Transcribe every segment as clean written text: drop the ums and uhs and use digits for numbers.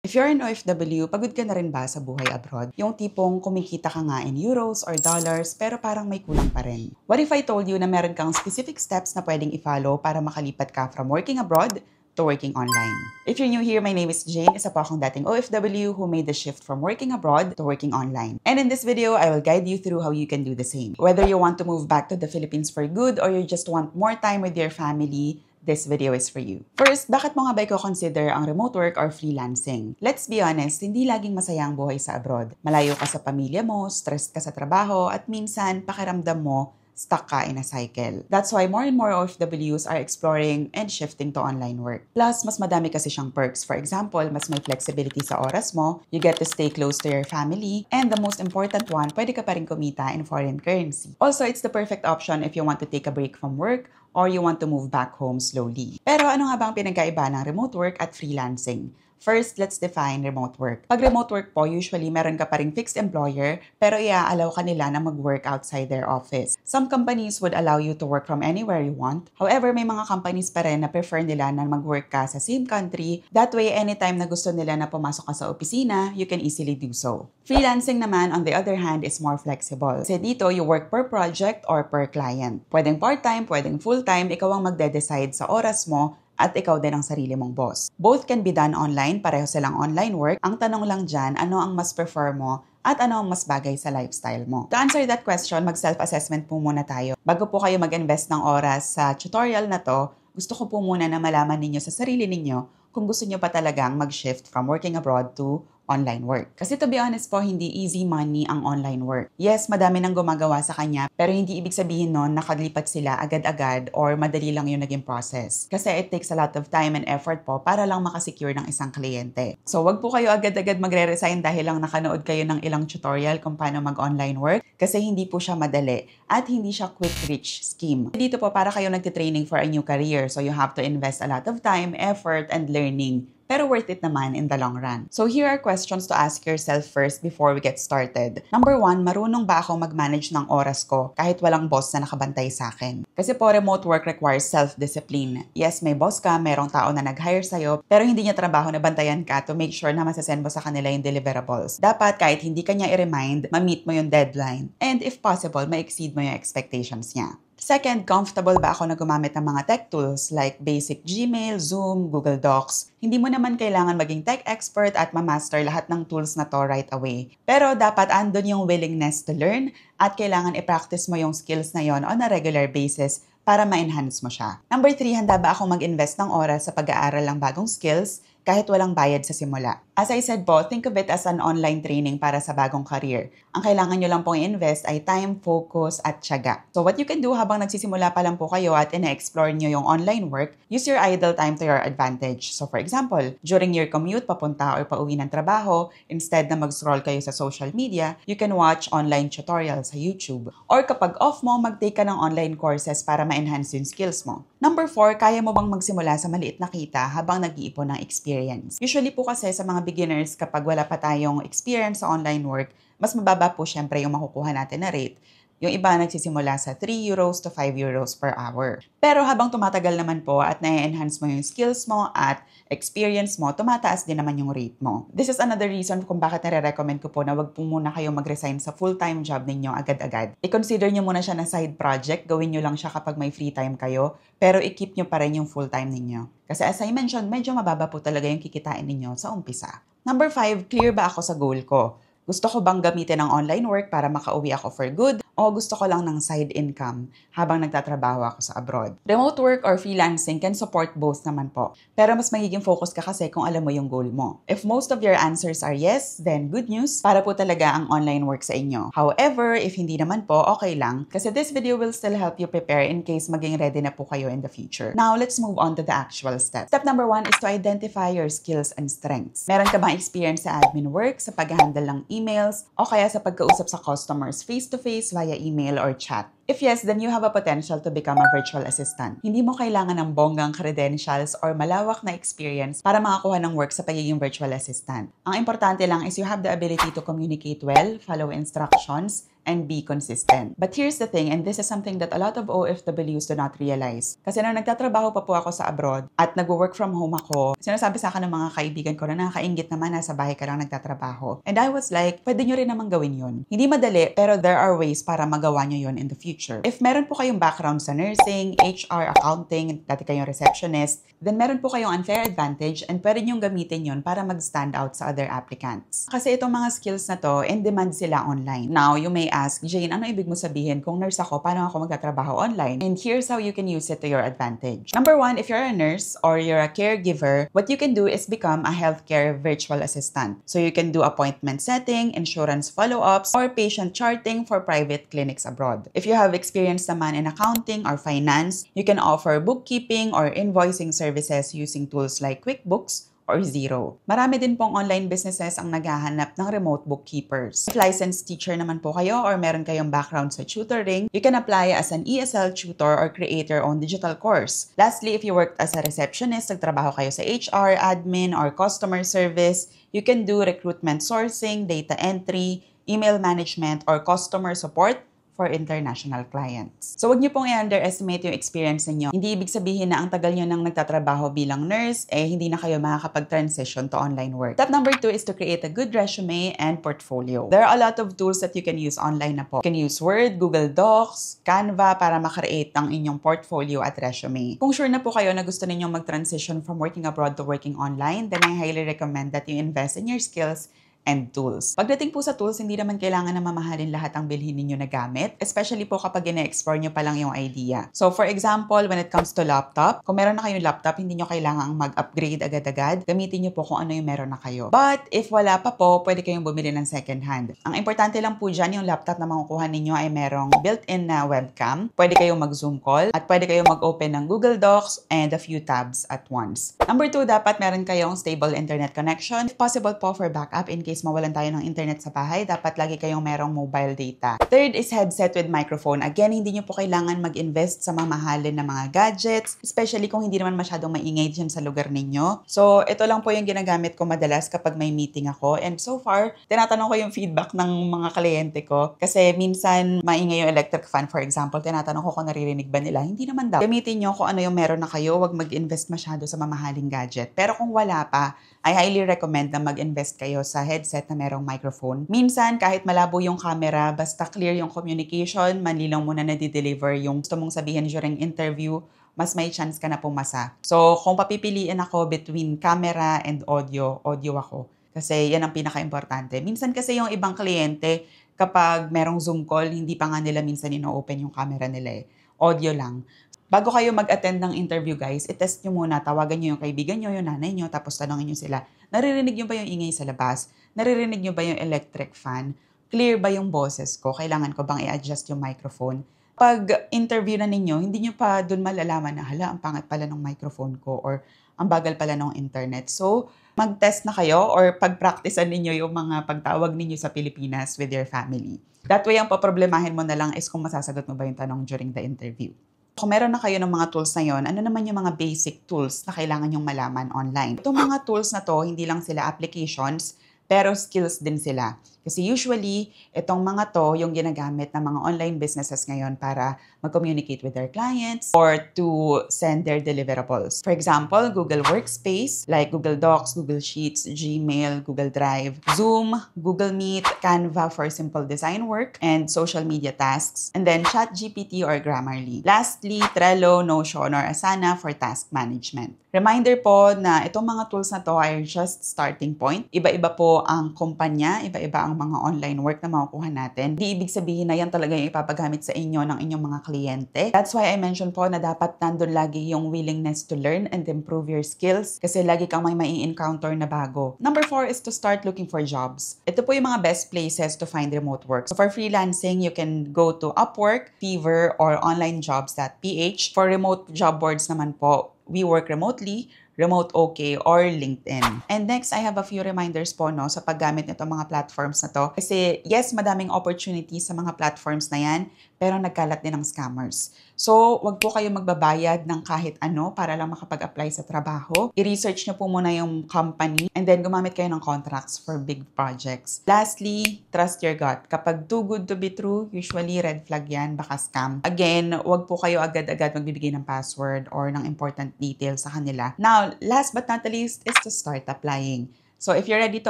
If you're an OFW, pagod ka na rin ba sa buhay abroad? Yung tipong kumikita ka nga in euros or dollars pero parang may kulang pa rin. What if I told you na meron kang specific steps na pwedeng i-follow para makalipat ka from working abroad to working online? If you're new here, my name is Jane. Isa po akong dating OFW who made the shift from working abroad to working online. And in this video, I will guide you through how you can do the same. Whether you want to move back to the Philippines for good or you just want more time with your family, this video is for you. First, bakit mo nga ba i-consider ang remote work or freelancing? Let's be honest, hindi laging masaya ang buhay sa abroad. Malayo ka sa pamilya mo, stressed ka sa trabaho, at minsan, pakiramdam mo, stuck ka in a cycle. That's why more and more OFWs are exploring and shifting to online work. Plus, mas madami kasi siyang perks. For example, mas may flexibility sa oras mo, you get to stay close to your family, and the most important one, pwede ka pa rin kumita in foreign currency. Also, it's the perfect option if you want to take a break from work or you want to move back home slowly. Pero ano nga ba ang pinagkaiba ng remote work at freelancing? First, let's define remote work. Pag remote work po, usually meron ka pa ring fixed employer, pero i-allow ka nila na mag-work outside their office. Some companies would allow you to work from anywhere you want. However, may mga companies pa rin na prefer nila na mag-work ka sa same country. That way, anytime na gusto nila na pumasok ka sa opisina, you can easily do so. Freelancing naman, on the other hand, is more flexible. Kasi dito, you work per project or per client. Pwedeng part-time, pwedeng full-time, ikaw ang magde-decide sa oras mo at ikaw din ang sarili mong boss. Both can be done online, pareho silang online work. Ang tanong lang dyan, ano ang mas prefer mo at ano ang mas bagay sa lifestyle mo? To answer that question, mag-self-assessment po muna tayo. Bago po kayo mag-invest ng oras sa tutorial na to, gusto ko po muna na malaman ninyo sa sarili ninyo kung gusto nyo pa talagang mag-shift from working abroad to online work. Kasi to be honest po, hindi easy money ang online work. Yes, madami nang gumagawa sa kanya, pero hindi ibig sabihin nun nakalipat sila agad-agad or madali lang yung naging process. Kasi it takes a lot of time and effort po para lang makasecure ng isang kliyente. So wag po kayo agad-agad magre-resign dahil lang nakanood kayo ng ilang tutorial kung paano mag-online work kasi hindi po siya madali at hindi siya quick rich scheme. Dito po para kayo nagtitraining for a new career, so you have to invest a lot of time, effort, and learning. Pero worth it naman in the long run. So here are questions to ask yourself first before we get started. Number 1, marunong ba ako mag-manage ng oras ko kahit walang boss na nakabantay sa akin? Kasi po remote work requires self-discipline. Yes, may boss ka, merong tao na nag-hire sa'yo, pero hindi niya trabaho na bantayan ka to make sure na masasend mo sa kanila yung deliverables. Dapat kahit hindi ka niya i-remind, ma-meet mo yung deadline. And if possible, ma-exceed mo yung expectations niya. Second, comfortable ba ako na gumamit ng mga tech tools like basic Gmail, Zoom, Google Docs? Hindi mo naman kailangan maging tech expert at ma-master lahat ng tools na to right away. Pero dapat andun yung willingness to learn at kailangan i-practice mo yung skills na yon on a regular basis para ma-enhance mo siya. Number 3, handa ba akong mag-invest ng oras sa pag-aaral ng bagong skills kahit walang bayad sa simula? As I said po, think of it as an online training para sa bagong career. Ang kailangan nyo lang pong i-invest ay time, focus, at tiyaga. So what you can do habang nagsisimula pa lang po kayo at ina-explore nyo yung online work, use your idle time to your advantage. So for example, during your commute papunta or pauwi ng trabaho, instead na mag-scroll kayo sa social media, you can watch online tutorials sa YouTube. Or kapag off mo, mag-take ka ng online courses para ma-enhance yung skills mo. Number 4, kaya mo bang magsimula sa maliit na kita habang nag-iipon ng experience? Usually po kasi sa mga beginners, kapag wala pa tayong experience sa online work, mas mababa po syempre yung makukuha natin na rate. Yung iba nagsisimula sa 3 euros to 5 euros per hour. Pero habang tumatagal naman po at na-enhance mo yung skills mo at experience mo, tumataas din naman yung rate mo. This is another reason kung bakit nare-recommend ko po na wag po muna kayo mag-resign sa full-time job ninyo agad-agad. I-consider nyo muna siya na side project, gawin nyo lang siya kapag may free time kayo, pero i-keep nyo pa rin yung full-time ninyo. Kasi as I mentioned, medyo mababa po talaga yung kikitain ninyo sa umpisa. Number 5, clear ba ako sa goal ko? Gusto ko bang gamitin ang online work para makauwi ako for good? O gusto ko lang ng side income habang nagtatrabaho ako sa abroad? Remote work or freelancing can support both naman po. Pero mas magiging focus ka kasi kung alam mo yung goal mo. If most of your answers are yes, then good news, para po talaga ang online work sa inyo. However, if hindi naman po, okay lang. Kasi this video will still help you prepare in case maging ready na po kayo in the future. Now, let's move on to the actual steps. Step number 1 is to identify your skills and strengths. Meron ka bang experience sa admin work, sa pag-handle ng emails, o kaya sa pagkausap sa customers face-to-face via email or chat? If yes, then you have a potential to become a virtual assistant. Hindi mo kailangan ng bonggang credentials or malawak na experience para makakuha ng work sa pagiging virtual assistant. Ang importante lang is you have the ability to communicate well, follow instructions, and be consistent. But here's the thing, and this is something that a lot of OFWs do not realize. Kasi nung nagtatrabaho pa po ako sa abroad at nag-work from home ako, sinasabi sa akin ng mga kaibigan ko na nakakaingit naman, nasa bahay ka lang nagtatrabaho. And I was like, pwede nyo rin naman gawin yun. Hindi madali, pero there are ways para magawa nyo yun in the future. If meron po kayong background sa nursing, HR, accounting, dati kayong receptionist, then meron po kayong unfair advantage and pwede nyong gamitin yun para mag-stand out sa other applicants. Kasi itong mga skills na to, in demand sila online. Now, you may ask, Jane, ano ibig mo sabihin kung nurse ako, paano ako magtatrabaho online? And here's how you can use it to your advantage. Number one, if you're a nurse or you're a caregiver, what you can do is become a healthcare virtual assistant. So you can do appointment setting, insurance follow-ups, or patient charting for private clinics abroad. If you have experience naman in accounting or finance, you can offer bookkeeping or invoicing services using tools like QuickBooks or Xero. Marami din pong online businesses ang naghahanap ng remote bookkeepers. If licensed teacher naman po kayo or meron kayong background sa tutoring, you can apply as an ESL tutor or create your own digital course. Lastly, if you worked as a receptionist, nagtrabaho kayo sa HR, admin, or customer service, you can do recruitment sourcing, data entry, email management, or customer support for international clients. So, wag niyo pong i-underestimate yung experience niyo. Hindi ibig sabihin na ang tagal niyo nang nagtatrabaho bilang nurse, hindi na kayo makakapag-transition to online work. Step number 2 is to create a good resume and portfolio. There are a lot of tools that you can use online na po. You can use Word, Google Docs, Canva para makreate ang inyong portfolio at resume. Kung sure na po kayo na gusto ninyong mag-transition from working abroad to working online, then I highly recommend that you invest in your skills and tools. Pagdating po sa tools, hindi naman kailangan na mamahalin lahat ang bilhin ninyo na gamit, especially po kapag ine-explore nyo pa lang yung idea. So for example, when it comes to laptop, kung meron na kayong laptop, hindi nyo kailangang mag-upgrade agad-agad, gamitin nyo po kung ano yung meron na kayo. But if wala pa po, pwede kayong bumili ng second hand. Ang importante lang po dyan, yung laptop na makukuha ninyo ay merong built-in na webcam, pwede kayong mag-zoom call, at pwede kayong mag-open ng Google Docs and a few tabs at once. Number 2, dapat meron kayong stable internet connection. If possible po for backup in case mawalan tayo ng internet sa bahay, dapat lagi kayong merong mobile data. Third is headset with microphone. Again, hindi nyo po kailangan mag-invest sa mamahalin na mga gadgets, especially kung hindi naman masyadong maingay dyan sa lugar ninyo. So, ito lang po yung ginagamit ko madalas kapag may meeting ako. And so far, tinatanong ko yung feedback ng mga kliyente ko. Kasi minsan, maingay yung electric fan, for example, tinatanong ko kung naririnig ba nila. Hindi naman daw. Gamitin nyo kung ano yung meron na kayo, wag mag-invest masyado sa mamahaling gadget. Pero kung wala pa, I highly recommend na mag-invest kayo sa headset na merong microphone. Minsan, kahit malabo yung camera, basta clear yung communication, manlilang mo na nadi-deliver yung gusto mong sabihin during interview, mas may chance ka na pumasa. So, kung papipiliin ako between camera and audio, audio ako. Kasi yan ang pinaka-importante. Minsan kasi yung ibang kliyente, kapag merong Zoom call, hindi pa nga nila minsan ino-open yung camera nila Audio lang. Bago kayo mag-attend ng interview, guys, i-test nyo muna. Tawagan nyo yung kaibigan nyo, yung nanay nyo, tapos tanongin nyo sila, naririnig nyo ba yung ingay sa labas? Naririnig nyo ba yung electric fan? Clear ba yung boses ko? Kailangan ko bang i-adjust yung microphone? Pag interview na ninyo, hindi nyo pa dun malalaman na, hala, ang pangat pala ng microphone ko or ang bagal pala ng internet. So, mag-test na kayo or pag-practicean ninyo yung mga pagtawag ninyo sa Pilipinas with your family. That way, ang paproblemahin mo na lang is kung masasagot mo ba yung tanong during the interview. Kung meron na kayo ng mga tools na yon, ano naman yung mga basic tools na kailangan yung malaman online? Itong mga tools na to, hindi lang sila applications, pero skills din sila. Kasi usually, itong mga to yung ginagamit ng mga online businesses ngayon para mag-communicate with their clients or to send their deliverables. For example, Google Workspace, like Google Docs, Google Sheets, Gmail, Google Drive, Zoom, Google Meet, Canva for simple design work, and social media tasks, and then ChatGPT or Grammarly. Lastly, Trello, Notion, or Asana for task management. Reminder po na itong mga tools na to are just starting point. Iba-iba po ang kumpanya, iba-iba ang mga online work na makukuha natin. Di ibig sabihin na yan talaga yung ipapagamit sa inyo ng inyong mga kliyente. That's why I mentioned po na dapat nandun lagi yung willingness to learn and improve your skills kasi lagi kang may encounter na bago. Number 4 is to start looking for jobs. Ito po yung mga best places to find remote work. So for freelancing, you can go to Upwork, Fiverr, or onlinejobs.ph. For remote job boards naman po, We Work Remotely, Remote OK, or LinkedIn. And next, I have a few reminders po no, sa paggamit nito mga platforms na to. Kasi yes, madaming opportunities sa mga platforms na yan, pero nagkalat din ng scammers. So, wag po kayo magbabayad ng kahit ano para lang makapag-apply sa trabaho. I-research nyo po muna yung company and then gumamit kayo ng contracts for big projects. Lastly, trust your gut. Kapag too good to be true, usually red flag yan, baka scam. Again, wag po kayo agad-agad magbibigay ng password or ng important details sa kanila. Now, last but not the least is to start applying. So if you're ready to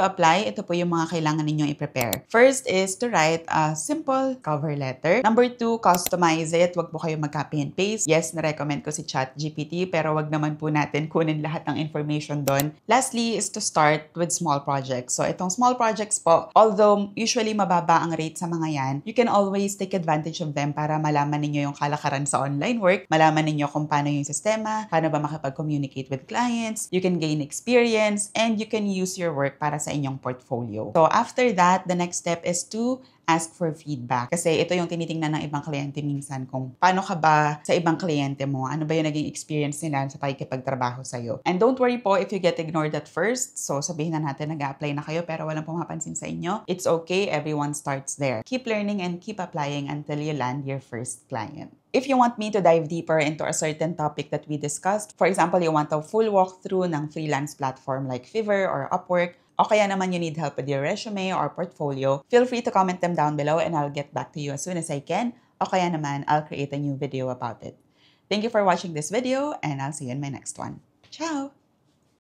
apply, ito po yung mga kailangan ninyong i-prepare. First is to write a simple cover letter. Number 2, customize it. Wag po kayo mag-copy and paste. Yes, na-recommend ko si ChatGPT, pero wag naman po natin kunin lahat ng information doon. Lastly is to start with small projects. So itong small projects po, although usually mababa ang rate sa mga yan, you can always take advantage of them para malaman ninyo yung kalakaran sa online work, malaman ninyo kung paano yung sistema, paano ba makapag-communicate with clients, you can gain experience, and you can use your work para sa inyong portfolio. So after that, the next step is to ask for feedback. Kasi ito yung tinitingnan ng ibang kliyente minsan kung paano ka ba sa ibang kliyente mo, ano ba yung naging experience nila sa pakikipagtrabaho sa'yo. And don't worry po if you get ignored at first. So sabihin na natin nag-a-apply na kayo pero walang pumapansin sa inyo. It's okay, everyone starts there. Keep learning and keep applying until you land your first client. If you want me to dive deeper into a certain topic that we discussed, for example, you want a full walkthrough ng freelance platform like Fiverr or Upwork, o kaya naman you need help with your resume or portfolio, feel free to comment them down below and I'll get back to you as soon as I can, o kaya naman I'll create a new video about it. Thank you for watching this video and I'll see you in my next one. Ciao!